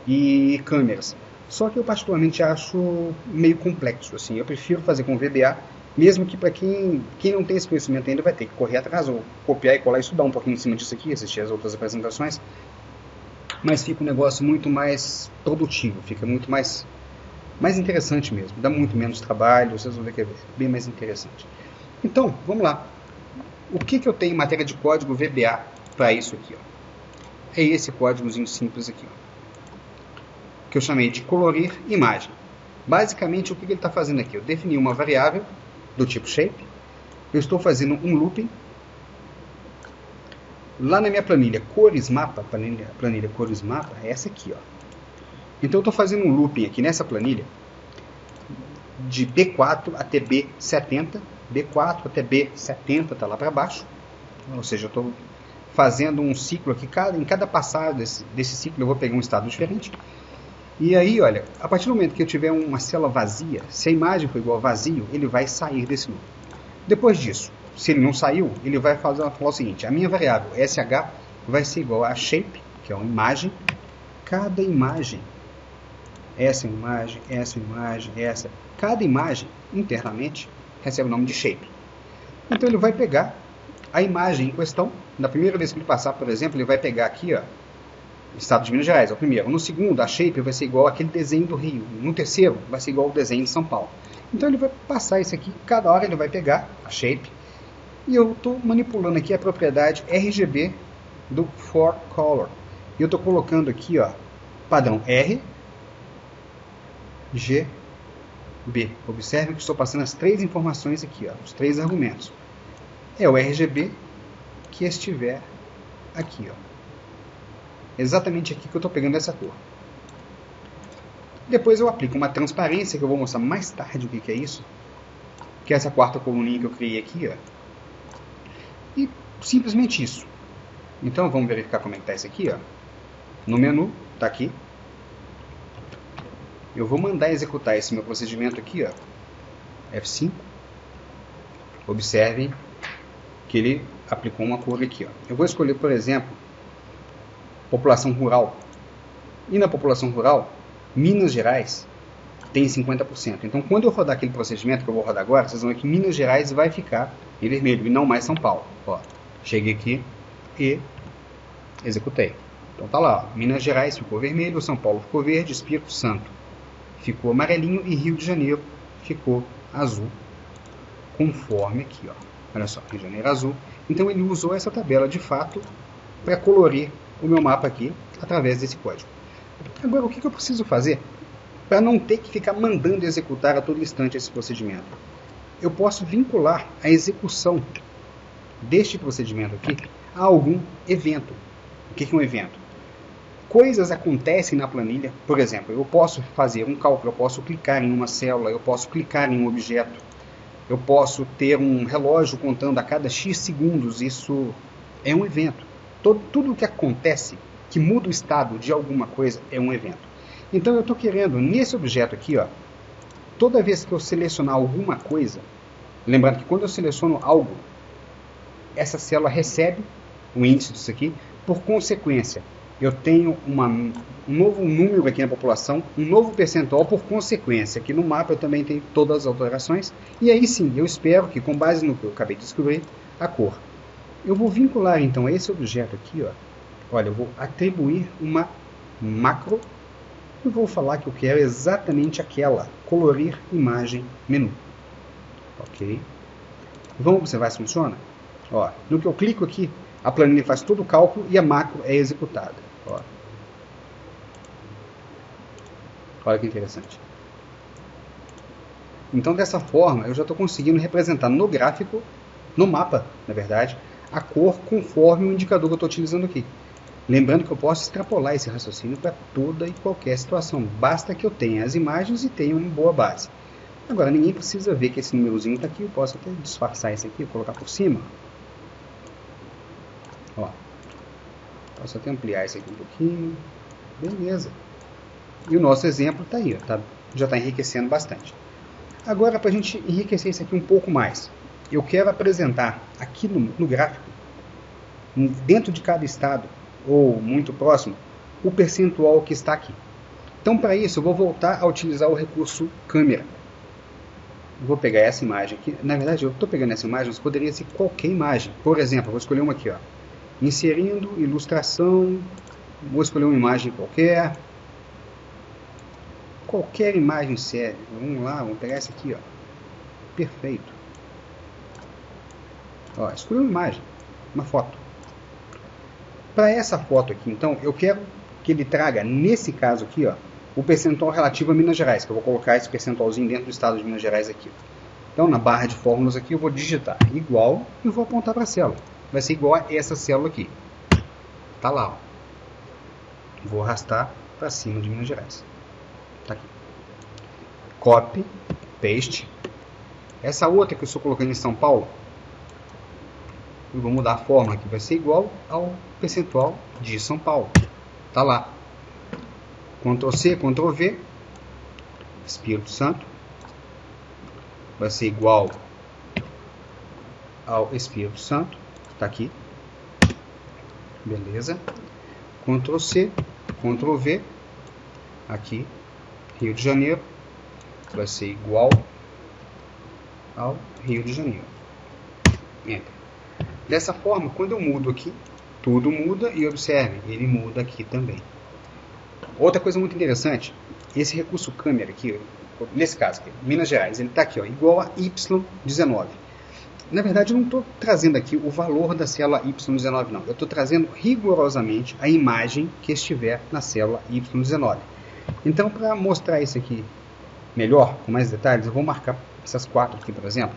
e câmeras. Só que eu particularmente acho meio complexo, assim. Eu prefiro fazer com VBA, mesmo que para quem não tem esse conhecimento ainda vai ter que correr atrás ou copiar e colar e estudar um pouquinho em cima disso aqui, assistir as outras apresentações. Mas fica um negócio muito mais produtivo, fica muito mais interessante mesmo, dá muito menos trabalho, vocês vão ver que é bem mais interessante. Então, vamos lá. O que eu tenho em matéria de código VBA para isso aqui? Ó? É esse códigozinho simples aqui, ó, que eu chamei de colorir imagem. Basicamente, o que ele está fazendo aqui? Eu defini uma variável do tipo shape, eu estou fazendo um looping. Lá na minha planilha cores mapa, planilha cores mapa, é essa aqui, ó. Então eu estou fazendo um looping aqui nessa planilha de B4 até B70, B4 até B70 está lá para baixo, ou seja, eu estou fazendo um ciclo aqui, em cada passada desse ciclo eu vou pegar um estado diferente. E aí, olha, a partir do momento que eu tiver uma célula vazia, se a imagem for igual a vazio, ele vai sair desse loop. Depois disso, se ele não saiu, ele vai falar o seguinte: a minha variável SH vai ser igual a shape, que é uma imagem, cada imagem, cada imagem internamente recebe o nome de shape. Então ele vai pegar a imagem em questão, na primeira vez que ele passar, por exemplo, ele vai pegar aqui, ó, estado de Minas Gerais, é o primeiro. No segundo, a shape vai ser igual àquele desenho do Rio. No terceiro, vai ser igual ao desenho de São Paulo. Então ele vai passar isso aqui, cada hora ele vai pegar a shape, e eu estou manipulando aqui a propriedade RGB do for color. E eu estou colocando aqui, ó, padrão R, G, B. Observe que estou passando as três informações aqui, ó, os três argumentos. É o RGB que estiver aqui, ó. Exatamente aqui que eu estou pegando essa cor. Depois eu aplico uma transparência, que eu vou mostrar mais tarde o que é isso, que é essa quarta coluninha que eu criei aqui, ó. E simplesmente isso. Então vamos verificar como é que está isso aqui, ó. No menu, está aqui. Eu vou mandar executar esse meu procedimento aqui, ó. F5. Observem que ele aplicou uma cor aqui, ó. Eu vou escolher, por exemplo, população rural. E na população rural, Minas Gerais tem 50%. Então, quando eu rodar aquele procedimento que eu vou rodar agora, vocês vão ver que Minas Gerais vai ficar em vermelho e não mais São Paulo. Ó, cheguei aqui e executei. Então tá lá, ó, Minas Gerais ficou vermelho, São Paulo ficou verde, Espírito Santo ficou amarelinho e Rio de Janeiro ficou azul, conforme aqui, ó. Olha só, Rio de Janeiro azul. Então ele usou essa tabela de fato para colorir o meu mapa aqui através desse código. Agora, o que eu preciso fazer para não ter que ficar mandando executar a todo instante esse procedimento? Eu posso vincular a execução deste procedimento aqui a algum evento. O que é um evento? Coisas acontecem na planilha, por exemplo, eu posso fazer um cálculo, eu posso clicar em uma célula, eu posso clicar em um objeto, eu posso ter um relógio contando a cada X segundos, isso é um evento. Tudo o que acontece, que muda o estado de alguma coisa, é um evento. Então eu estou querendo, nesse objeto aqui, ó, toda vez que eu selecionar alguma coisa, lembrando que quando eu seleciono algo, essa célula recebe o índice disso aqui, por consequência, eu tenho um novo número aqui na população, um novo percentual por consequência. Aqui no mapa eu também tenho todas as alterações. E aí sim, eu espero que, com base no que eu acabei de descobrir, a cor. Eu vou vincular então a esse objeto aqui, ó. Olha, eu vou atribuir uma macro e vou falar que eu quero exatamente aquela, colorir imagem menu. Ok? Vamos observar se funciona? Ó, no que eu clico aqui, a planilha faz todo o cálculo e a macro é executada. Ó. Olha que interessante. Então, dessa forma, eu já estou conseguindo representar no gráfico, no mapa, na verdade, a cor conforme o indicador que eu estou utilizando aqui. Lembrando que eu posso extrapolar esse raciocínio para toda e qualquer situação. Basta que eu tenha as imagens e tenha uma boa base. Agora, ninguém precisa ver que esse númerozinho está aqui. Eu posso até disfarçar esse aqui, colocar por cima. Ó, posso até ampliar isso aqui um pouquinho. Beleza. E o nosso exemplo está aí, ó, já está enriquecendo bastante. Agora, para a gente enriquecer isso aqui um pouco mais, eu quero apresentar aqui no gráfico, dentro de cada estado, ou muito próximo, o percentual que está aqui. Então, para isso, eu vou voltar a utilizar o recurso câmera. Eu vou pegar essa imagem aqui. Na verdade, eu estou pegando essa imagem, mas poderia ser qualquer imagem. Por exemplo, eu vou escolher uma aqui, ó. Inserindo ilustração, vou escolher uma imagem qualquer. Qualquer imagem serve. Vamos lá, vamos pegar essa aqui, ó. Perfeito. Ó, escolhi uma imagem, uma foto. Para essa foto aqui, então, eu quero que ele traga, nesse caso aqui, ó, o percentual relativo a Minas Gerais, que eu vou colocar esse percentualzinho dentro do estado de Minas Gerais aqui. Então, na barra de fórmulas aqui, eu vou digitar igual e vou apontar para a célula. Vai ser igual a essa célula aqui. Tá lá, ó. Vou arrastar para cima de Minas Gerais. Tá aqui. Copy, paste. Essa outra que eu estou colocando em São Paulo, eu vou mudar a fórmula aqui, vai ser igual ao percentual de São Paulo. Tá lá. Ctrl C, Ctrl V. Espírito Santo. Vai ser igual ao Espírito Santo. Tá aqui. Beleza. Ctrl C, Ctrl V. Aqui. Rio de Janeiro. Vai ser igual ao Rio de Janeiro. Enter. Dessa forma, quando eu mudo aqui, tudo muda e observe, ele muda aqui também. Outra coisa muito interessante, esse recurso câmera aqui, nesse caso aqui, Minas Gerais, ele está aqui, ó, igual a Y19. Na verdade, eu não estou trazendo aqui o valor da célula Y19, não. Eu estou trazendo rigorosamente a imagem que estiver na célula Y19. Então, para mostrar isso aqui melhor, com mais detalhes, eu vou marcar essas quatro aqui, por exemplo.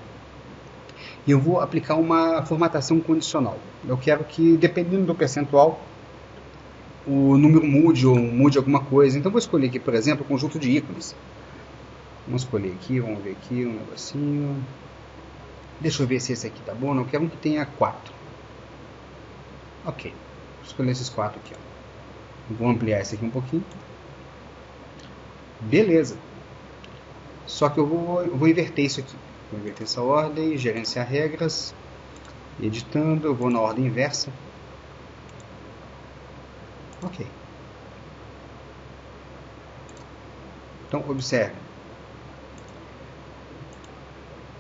E eu vou aplicar uma formatação condicional. Eu quero que, dependendo do percentual, o número mude ou mude alguma coisa. Então, vou escolher aqui, por exemplo, o conjunto de ícones. Vamos escolher aqui, vamos ver aqui um negocinho. Deixa eu ver se esse aqui tá bom. Não quero um que tenha 4. Ok. Vou escolher esses 4 aqui. Ó. Vou ampliar esse aqui um pouquinho. Beleza. Só que eu vou inverter isso aqui. Vou inverter essa ordem, gerenciar regras, editando, eu vou na ordem inversa. Ok. Então, observe.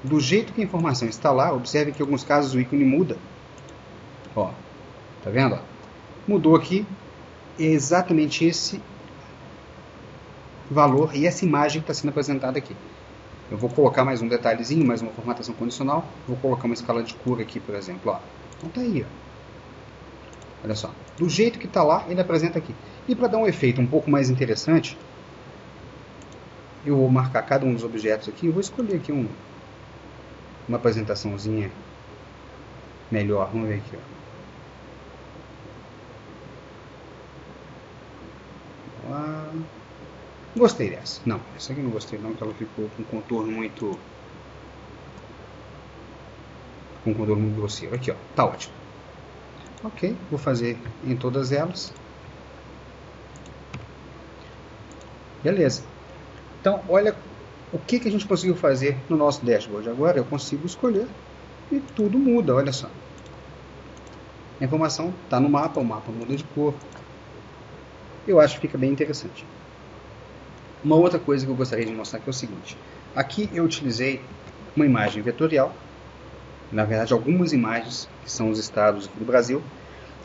Do jeito que a informação está lá, observe que em alguns casos o ícone muda. Ó, tá vendo? Ó? Mudou aqui. É exatamente esse valor e essa imagem que está sendo apresentada aqui. Eu vou colocar mais um detalhezinho, mais uma formatação condicional. Vou colocar uma escala de cor aqui, por exemplo. Ó. Então tá aí. Ó. Olha só. Do jeito que está lá, ele apresenta aqui. E para dar um efeito um pouco mais interessante, eu vou marcar cada um dos objetos aqui. Eu vou escolher aqui uma apresentaçãozinha melhor. Vamos ver aqui. Ó. Lá. Gostei dessa. Não, essa aqui não gostei não, porque ela ficou com um contorno muito grosseiro. Aqui, ó, tá ótimo. Ok, vou fazer em todas elas. Beleza. Então, olha o que a gente conseguiu fazer no nosso dashboard. Agora eu consigo escolher e tudo muda, olha só. A informação está no mapa, o mapa muda de cor. Eu acho que fica bem interessante. Uma outra coisa que eu gostaria de mostrar aqui é o seguinte. Aqui eu utilizei uma imagem vetorial. Na verdade, algumas imagens, que são os estados aqui do Brasil.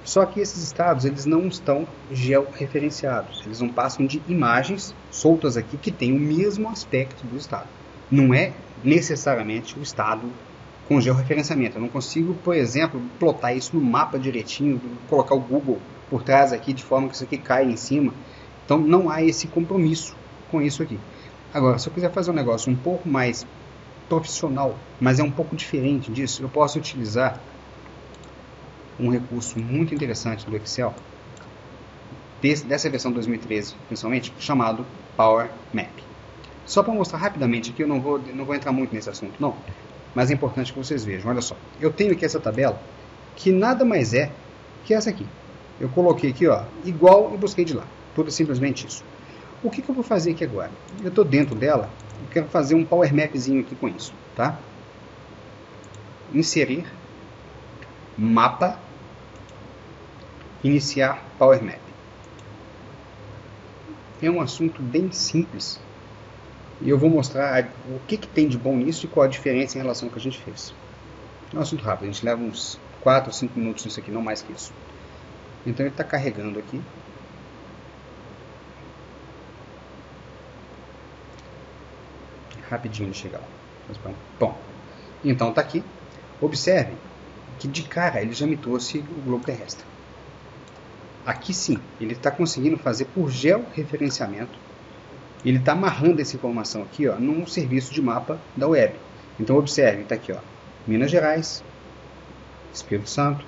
Só que esses estados eles não estão georreferenciados. Eles não passam de imagens soltas aqui que têm o mesmo aspecto do estado. Não é necessariamente o estado com georreferenciamento. Eu não consigo, por exemplo, plotar isso no mapa direitinho, colocar o Google por trás aqui de forma que isso aqui caia em cima. Então não há esse compromisso com isso aqui. Agora, se eu quiser fazer um negócio um pouco mais profissional, mas é um pouco diferente disso, eu posso utilizar um recurso muito interessante do Excel, dessa versão 2013, principalmente, chamado Power Map. Só para mostrar rapidamente aqui, eu não vou entrar muito nesse assunto, não, mas é importante que vocês vejam. Olha só, eu tenho aqui essa tabela, que nada mais é que essa aqui. Eu coloquei aqui, ó, igual e busquei de lá. Tudo simplesmente isso. O que eu vou fazer aqui agora? Eu estou dentro dela, eu quero fazer um Power Mapzinho aqui com isso, tá? Inserir, mapa, iniciar Power Map. É um assunto bem simples e eu vou mostrar o que tem de bom nisso e qual a diferença em relação ao que a gente fez. É um assunto rápido, a gente leva uns 4 ou 5 minutos nisso aqui, não mais que isso. Então ele está carregando aqui. Rapidinho de chegar lá. Bom, então está aqui. Observe que de cara ele já me trouxe o globo terrestre. Aqui sim, ele está conseguindo fazer por georreferenciamento. Ele está amarrando essa informação aqui, ó, num serviço de mapa da web. Então observe, está aqui, ó, Minas Gerais, Espírito Santo,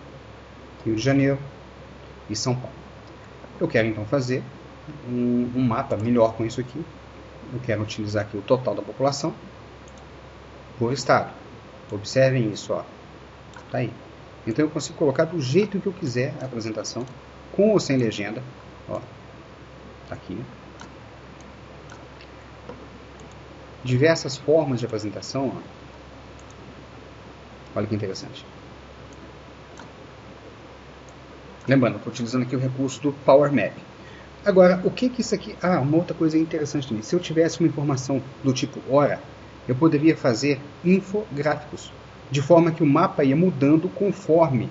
Rio de Janeiro e São Paulo. Eu quero então fazer um mapa melhor com isso aqui. Eu quero utilizar aqui o total da população por estado. Observem isso, ó. Tá aí. Então eu consigo colocar do jeito que eu quiser a apresentação, com ou sem legenda, ó. Tá aqui. Diversas formas de apresentação, ó. Olha que interessante. Lembrando, estou utilizando aqui o recurso do Power Map. Agora, o que isso aqui... Ah, uma outra coisa interessante também. Se eu tivesse uma informação do tipo hora, eu poderia fazer infográficos, de forma que o mapa ia mudando conforme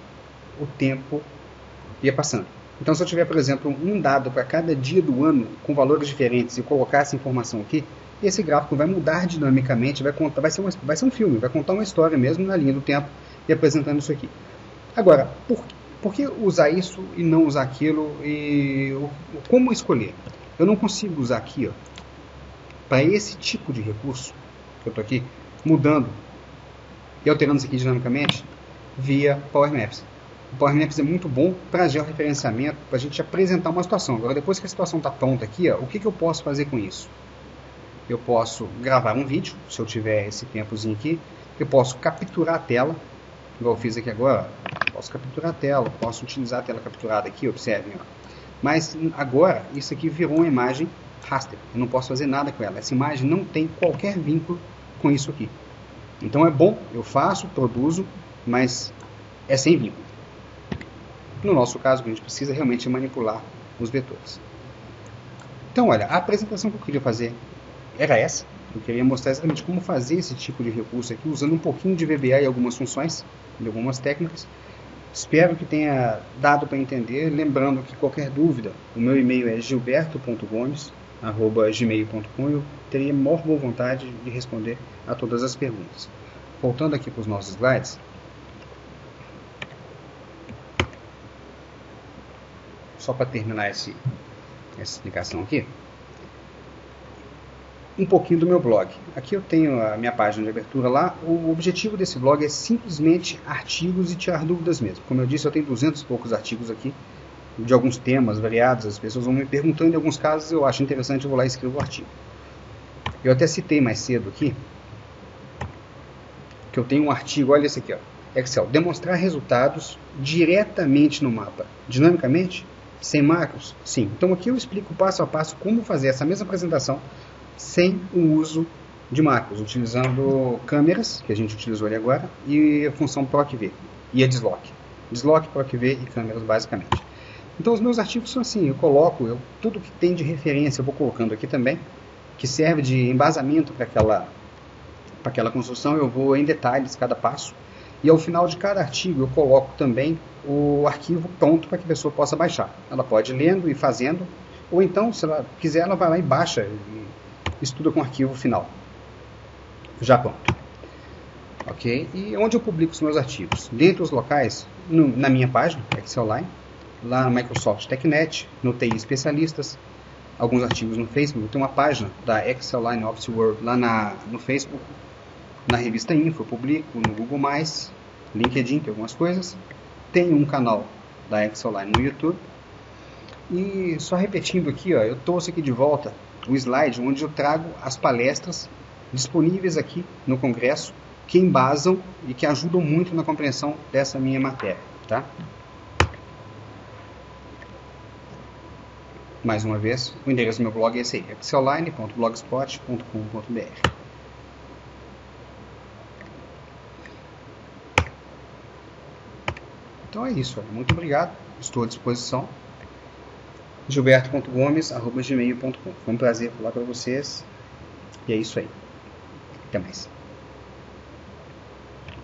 o tempo ia passando. Então, se eu tiver, por exemplo, um dado para cada dia do ano com valores diferentes e colocar essa informação aqui, esse gráfico vai mudar dinamicamente, vai ser um filme, vai contar uma história mesmo na linha do tempo e apresentando isso aqui. Agora, por que usar isso e não usar aquilo? E como escolher? Eu não consigo usar aqui, ó, para esse tipo de recurso que eu estou aqui mudando e alterando isso aqui dinamicamente via Power Maps. O Power Maps é muito bom para georreferenciamento, para a gente apresentar uma situação. Agora, depois que a situação está pronta aqui, ó, o que eu posso fazer com isso? Eu posso gravar um vídeo, se eu tiver esse tempozinho aqui. Eu posso capturar a tela, igual eu fiz aqui agora. Posso capturar a tela, posso utilizar a tela capturada aqui, observem. Ó. Mas agora, isso aqui virou uma imagem raster. Eu não posso fazer nada com ela. Essa imagem não tem qualquer vínculo com isso aqui. Então é bom, eu faço, produzo, mas é sem vínculo. No nosso caso, o que a gente precisa realmente é manipular os vetores. Então, olha, a apresentação que eu queria fazer era essa. Eu queria mostrar exatamente como fazer esse tipo de recurso aqui, usando um pouquinho de VBA e algumas funções, e algumas técnicas. Espero que tenha dado para entender. Lembrando que qualquer dúvida, o meu e-mail é gilberto.gomes@gmail.com. Eu teria a maior boa vontade de responder a todas as perguntas. Voltando aqui para os nossos slides. Só para terminar essa explicação aqui. Um pouquinho do meu blog. Aqui eu tenho a minha página de abertura lá. O objetivo desse blog é simplesmente artigos e tirar dúvidas mesmo. Como eu disse, eu tenho 200 e poucos artigos aqui, de alguns temas variados. As pessoas vão me perguntando, em alguns casos eu acho interessante, eu vou lá e escrevo o artigo. Eu até citei mais cedo aqui, que eu tenho um artigo, olha esse aqui, ó, Excel, demonstrar resultados diretamente no mapa, dinamicamente, sem macros? Sim. Então aqui eu explico passo a passo como fazer essa mesma apresentação sem o uso de macros, utilizando câmeras, que a gente utilizou ali agora, e a função PROC-V, e a Deslock. Deslock, PROC-V e câmeras, basicamente. Então os meus artigos são assim, eu coloco, tudo que tem de referência eu vou colocando aqui também, que serve de embasamento para aquela construção, eu vou em detalhes cada passo, e ao final de cada artigo eu coloco também o arquivo pronto para que a pessoa possa baixar. Ela pode ir lendo e fazendo, ou então, se ela quiser, ela vai lá e baixa, e estuda com o arquivo final, já pronto. Ok? E onde eu publico os meus artigos? Dentre os locais, na minha página, Excel Line, lá no Microsoft TechNet, no TI Especialistas, alguns artigos no Facebook. Tem uma página da Excel Line Office World lá no Facebook, na revista Info, eu publico, no Google+, LinkedIn, tem algumas coisas. Tem um canal da Excel Line no YouTube. E só repetindo aqui, ó, eu trouxe aqui de volta o slide onde eu trago as palestras disponíveis aqui no Congresso, que embasam e que ajudam muito na compreensão dessa minha matéria, tá? Mais uma vez, o endereço do meu blog é esse aí, excelline.blogspot.com.br. Então é isso, muito obrigado, estou à disposição. gilberto.gomes@gmail.com. Foi um prazer falar para vocês. E é isso aí. Até mais.